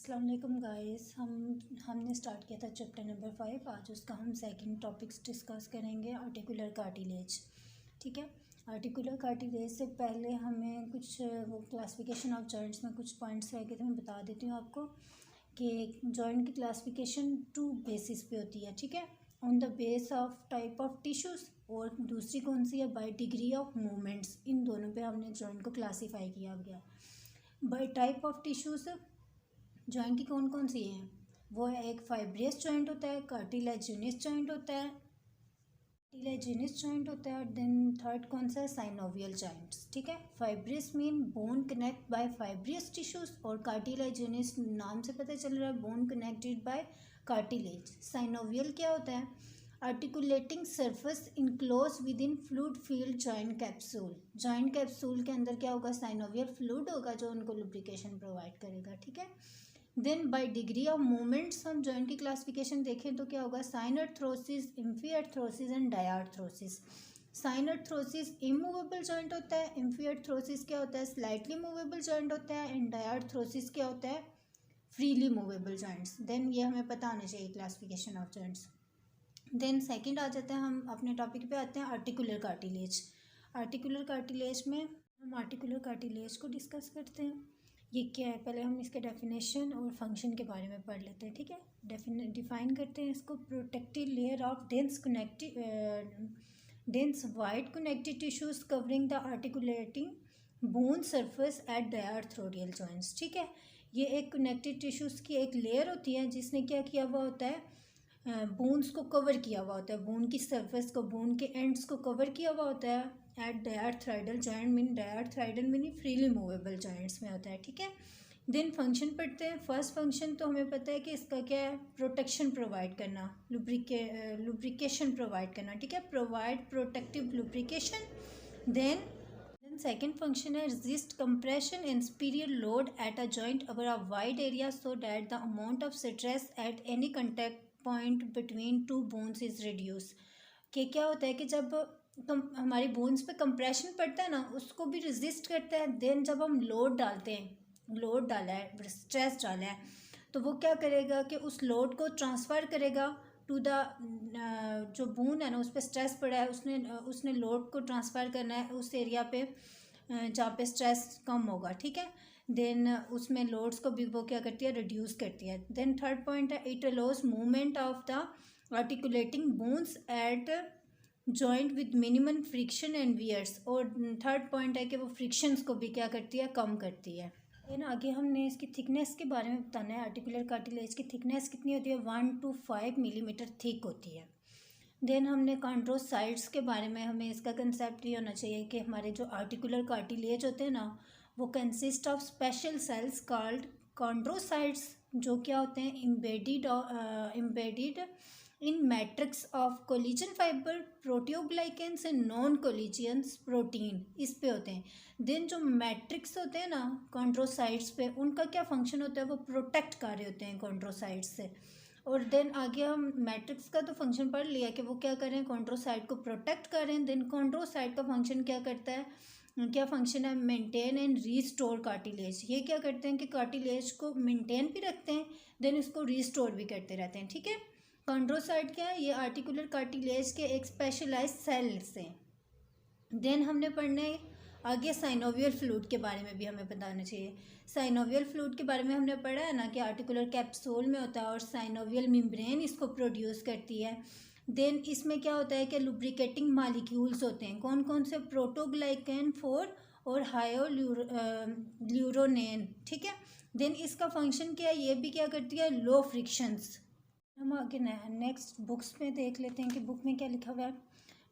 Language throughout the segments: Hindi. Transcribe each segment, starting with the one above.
अस्सलाम वालेकुम गाइस। हमने स्टार्ट किया था चैप्टर नंबर 5। आज उसका हम सेकंड टॉपिक्स डिस्कस करेंगे, आर्टिकुलर कार्टिलेज। ठीक है। आर्टिकुलर कार्टिलेज से पहले हमें कुछ वो क्लासिफिकेशन ऑफ जॉइंट्स में कुछ पॉइंट्स रह गए थे, मैं बता देती हूँ आपको कि जॉइंट की क्लासिफिकेशन 2 बेसिस पे होती है। ठीक है, on the base of type of tissues, और दूसरी कौन सी है, बाय डिग्री ऑफ मूवमेंट्स। इन दोनों पे हमने जॉइंट को क्लासीफाई किया गया। Bye type of tissues joint की कौन कौन सी हैं, वो है एक फाइब्रियस जॉइंट होता है, कार्टिलेजिनस जॉइंट होता है, कार्टिलेजिनस जॉइंट होता है, और देन थर्ड कौन सा है, साइनोवियल जॉइंट्स। ठीक है। Fibrous mean bone connect by fibrous tissues, और कार्टिलेजिनस नाम से पता चल रहा है bone connected by cartilage. Synovial क्या होता है, articulating surface enclose within fluid filled joint capsule. Joint capsule के अंदर क्या होगा, साइनोवियल फ्लूइड होगा जो उनको लुब्रिकेशन प्रोवाइड करेगा। ठीक है। Then by degree of movements हम जॉइंट की क्लासिफिकेशन देखें तो क्या होगा, synarthrosis, amphiarthrosis and diarthrosis. Synarthrosis immovable joint होता है, इम्फीआर्थ्रोसिस क्या होता है, स्लाइटली मूवेबल जॉइंट होता है, एंड डायआर्थ्रोसिस क्या होता है, फ्रीली मूवेबल जॉइंट्स। देन ये हमें पता होना चाहिए classification of joints. Then second आ जाते हैं, हम अपने टॉपिक पे आते हैं, आर्टिकुलर कार्टिलेज। आर्टिकुलर कार्टिलेज में हम आर्टिकुलर कार्टिलेज को डिस्कस करते हैं। ये क्या है, पहले हम इसके डेफिनेशन और फंक्शन के बारे में पढ़ लेते हैं। ठीक है। डिफाइन करते हैं इसको, protective layer of dense wide connective tissues covering the articulating bone surface at diarthrodial joints. ठीक है। ये एक कनेक्टिव टिश्यूज की एक लेयर होती है जिसने क्या किया हुआ होता है, बोन्स को कवर किया हुआ होता है, बोन की सरफेस को, बोन के एंड्स को कवर किया हुआ होता है at diarthrodial joint. Mean diarthrodial mean freely movable joints में होता है। ठीक है। देन फंक्शन पढ़ते हैं। फर्स्ट फंक्शन तो हमें पता है कि इसका क्या है, प्रोटेक्शन प्रोवाइड करना, लुब्रिकेशन प्रोवाइड करना। ठीक है, provide protective lubrication. Then second function है resist compression and superior load at a joint over a wide area so that the amount of stress at any contact point between two bones is reduce. कि क्या होता है कि जब हमारी बोन्स पे कंप्रेशन पड़ता है ना, उसको भी रेजिस्ट करता है। देन जब हम लोड डालते हैं, लोड डाला है, स्ट्रेस डाला है, तो वो क्या करेगा कि उस लोड को ट्रांसफ़र करेगा टू द जो बोन है ना, उस पर स्ट्रेस पड़ा है, उसने लोड को ट्रांसफ़र करना है उस एरिया पे जहाँ पे स्ट्रेस कम होगा। ठीक है। देन उसमें लोड्स को भी वो क्या करती है, रिड्यूस करती है। देन थर्ड पॉइंट है, it allows movement of the articulating bones at joint with minimum friction and wears. और थर्ड पॉइंट है कि वो फ्रिक्शंस को भी क्या करती है, कम करती है। देन आगे हमने इसकी थिकनेस के बारे में बताना है। आर्टिकुलर कार्टिलेज की थिकनेस कितनी होती है, 1 to 5 मिलीमीटर थिक होती है। देन हमने कॉन्ड्रोसाइट्स के बारे में, हमें इसका कंसेप्ट ये होना चाहिए कि हमारे जो आर्टिकुलर कार्टिलेज होते हैं ना, वो consist of special cells called chondrocytes, जो क्या होते हैं, embedded in matrix of collagen fibre, proteoglycans and non collagenous protein, इस पे होते हैं। देन जो मैट्रिक्स होते हैं ना कॉन्ड्रोसाइट्स पे, उनका क्या फंक्शन होता है, वो प्रोटेक्ट कर रहे होते हैं कॉन्ड्रोसाइट्स से। और देन आगे हम मैट्रिक्स का तो फंक्शन पढ़ लिया कि वो क्या कर रहे हैं, कॉन्ड्रोसाइट को प्रोटेक्ट कर रहे हैं। देन कॉन्ड्रोसाइट का फंक्शन क्या करता है, क्या फंक्शन है, मेंटेन एंड रीस्टोर कार्टिलेज। ये क्या करते हैं कि कार्टिलेज को मेंटेन भी रखते हैं, देन इसको रीस्टोर भी करते रहते हैं। ठीक है। कॉन्ड्रोसाइट क्या है, ये आर्टिकुलर कार्टिलेज के एक स्पेशलाइज सेल्स हैं। देन हमने पढ़ने आगे साइनोवियल फ्लूइड के बारे में भी हमें बताना चाहिए। साइनोवियल फ्लूइड के बारे में हमने पढ़ा है ना कि आर्टिकुलर कैप्सूल में होता है और साइनोवियल मेम्ब्रेन इसको प्रोड्यूस करती है। देन इसमें क्या होता है कि लुब्रिकेटिंग मालिक्यूल्स होते हैं, कौन कौन से, प्रोटोग्लाइकेन 4 और हायोल्यूरोनेन। ठीक है। देन इसका फंक्शन क्या है, ये भी क्या करती है, लो फ्रिक्शंस। हम आगे नेक्स्ट बुक्स में देख लेते हैं कि बुक में क्या लिखा हुआ है।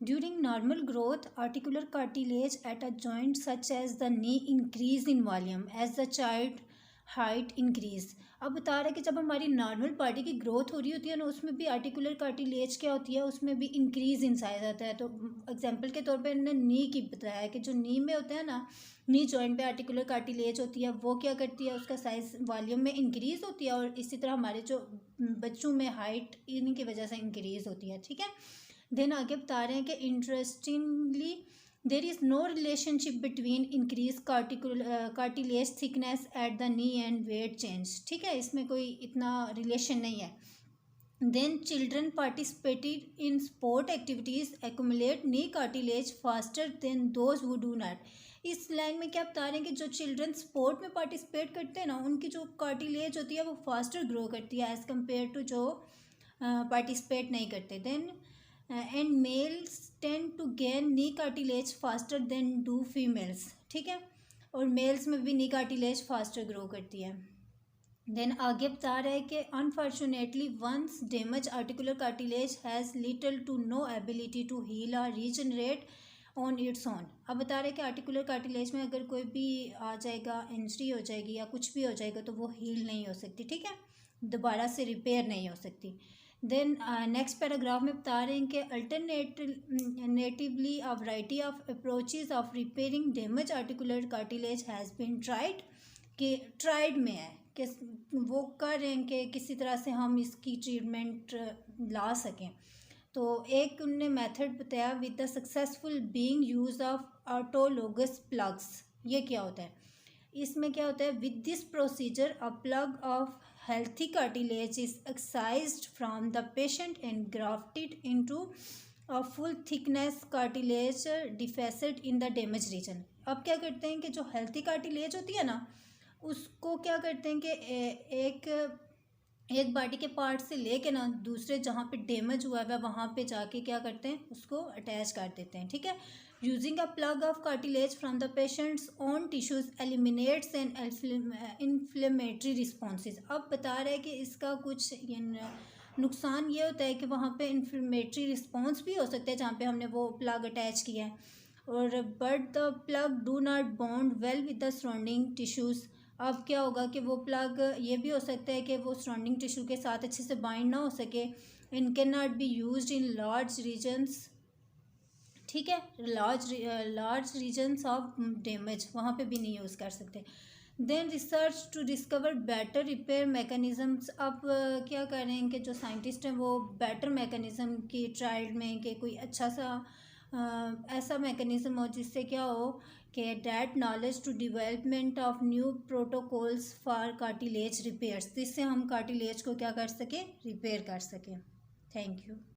During normal growth, articular cartilage at a joint such as the knee increase in volume as the child height increase। अब बता रहे हैं कि जब हमारी नॉर्मल बॉडी की ग्रोथ हो रही होती है ना, उसमें भी आर्टिकुलर कार्टिलेज क्या होती है, उसमें भी इंक्रीज इन साइज आता है। तो एग्जांपल के तौर पे इन्होंने नी की बताया कि जो नी में होता है ना, नी जॉइंट पे आर्टिकुलर कार्टिलेज होती है, वो क्या करती है, उसका साइज वॉल्यूम में इंक्रीज होती है, और इसी तरह हमारे जो बच्चों में हाइट इनकी वजह से इंक्रीज होती है। ठीक है। देन आगे बता रहे हैं कि interestingly there is no relationship between increase cartilage thickness at the knee and weight change, ठीक है, इसमें कोई इतना रिलेशन नहीं है। Then children participated in sport activities accumulate knee cartilage faster than those who do not. इस लाइन में क्या बता रहे हैं कि जो चिल्ड्रन स्पोर्ट में पार्टिसिपेट करते हैं ना, उनकी जो कार्टिलेज होती है वो फास्टर ग्रो करती है एज़ कम्पेयर टू जो पार्टिसिपेट नहीं करते। Then and males tend to gain knee cartilage faster than do females, ठीक है, और मेल्स में भी नी कार्टिलेज फास्टर ग्रो करती है। देन आगे बता रहा है कि unfortunately once damage articular cartilage has little to no ability to heal और रीजनरेट ऑन इट्स ओन। अब बता रहे हैं कि आर्टिकुलर कार्टिलेज में अगर कोई भी आ जाएगा, इंजरी हो जाएगी या कुछ भी हो जाएगा तो वो हील नहीं हो सकती, ठीक है, दोबारा से रिपेयर नहीं हो सकती। देन नेक्स्ट पैराग्राफ में बता रहे हैं कि alternatively a variety of approaches of repairing damage articular cartilage has been tried, कि ट्राइड में है कि वो कर रहे हैं कि किसी तरह से हम इसकी ट्रीटमेंट ला सकें। तो एक उनने मेथड बताया with the successful being use of autologous plugs. ये क्या होता है, इसमें क्या होता है, with this procedure a plug of healthy cartilage is excised from the patient and grafted into a full thickness cartilage deficit in the damaged region। अब क्या करते हैं कि जो healthy cartilage होती है ना, उसको क्या करते हैं कि एक बॉडी के पार्ट से लेके ना दूसरे जहाँ पे डैमेज हुआ है वहाँ पे जाके क्या करते हैं, उसको अटैच कर देते हैं, ठीक है। Using a plug of cartilage from the patients own tissues eliminates and inflammatory responses. अब बता रहे हैं कि इसका कुछ नुकसान ये होता है कि वहाँ पे इन्फ्लेमेटरी रिस्पॉन्स भी हो सकता है जहाँ पे हमने वो प्लग अटैच किया है, और but the plug do not bond well with the surrounding tissues. अब क्या होगा कि वो प्लग, ये भी हो सकता है कि वो सराउंडिंग टिश्यू के साथ अच्छे से बाइंड ना हो सके, in cannot be used in large regions, ठीक है, लार्ज रीजन्स ऑफ डैमेज, वहाँ पे भी नहीं यूज़ कर सकते। Then research to discover better repair mechanisms. अब क्या कर रहे हैं कि जो साइंटिस्ट हैं वो बेटर मैकेनिज़्म की ट्रायल में कि कोई अच्छा सा ऐसा मैकेनिज़्म हो जिससे क्या हो कि that knowledge to development of new protocols for cartilage repairs, जिससे हम कार्टिलेज को क्या कर सकें, रिपेयर कर सकें। Thank you.